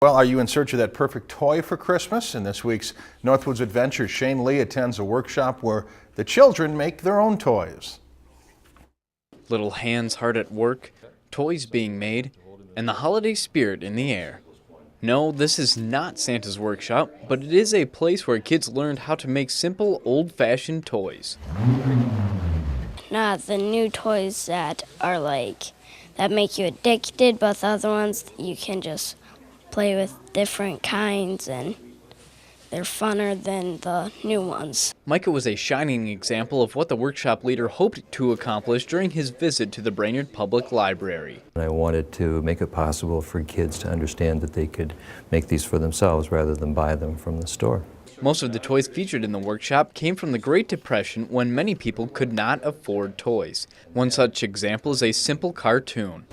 Well, are you in search of that perfect toy for Christmas? In this week's Northwoods Adventure, Shane Lee attends a workshop where the children make their own toys. Little hands hard at work, toys being made, and the holiday spirit in the air. No, this is not Santa's workshop, but it is a place where kids learned how to make simple, old-fashioned toys. Not the new toys that are that make you addicted, but the other ones you can just play with different kinds and they're funner than the new ones. Micah was a shining example of what the workshop leader hoped to accomplish during his visit to the Brainerd Public Library. I wanted to make it possible for kids to understand that they could make these for themselves rather than buy them from the store. Most of the toys featured in the workshop came from the Great Depression when many people could not afford toys. One such example is a simple cartoon.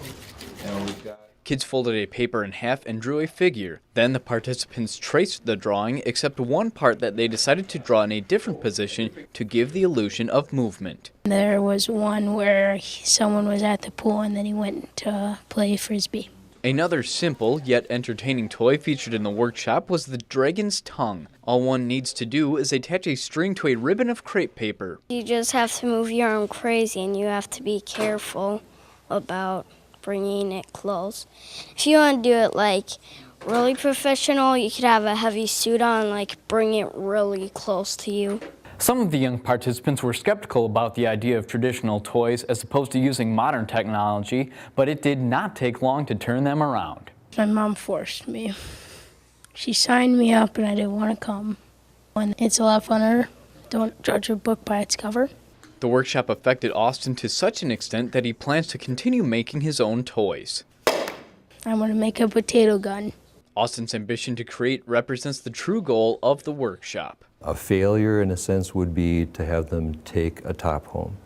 Kids folded a paper in half and drew a figure. Then the participants traced the drawing, except one part that they decided to draw in a different position to give the illusion of movement. There was one where someone was at the pool and then he went to play frisbee. Another simple yet entertaining toy featured in the workshop was the dragon's tongue. All one needs to do is attach a string to a ribbon of crepe paper. You just have to move your arm crazy and you have to be careful about bringing it close. If you want to do it really professional, you could have a heavy suit on, bring it really close to you. Some of the young participants were skeptical about the idea of traditional toys as opposed to using modern technology, but it did not take long to turn them around. My mom forced me. She signed me up and I didn't want to come. And it's a lot funner. Don't judge a book by its cover. The workshop affected Austin to such an extent that he plans to continue making his own toys. I'm going to make a potato gun. Austin's ambition to create represents the true goal of the workshop. A failure, in a sense, would be to have them take a top home.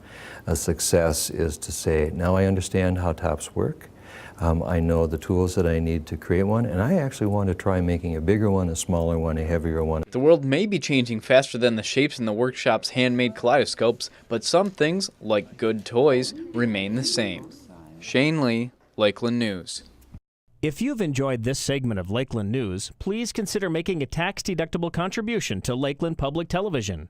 A success is to say, now I understand how tops work. I know the tools that I need to create one, and I actually want to try making a bigger one, a smaller one, a heavier one. The world may be changing faster than the shapes in the workshop's handmade kaleidoscopes, but some things, like good toys, remain the same. Shane Lee, Lakeland News. If you've enjoyed this segment of Lakeland News, please consider making a tax-deductible contribution to Lakeland Public Television.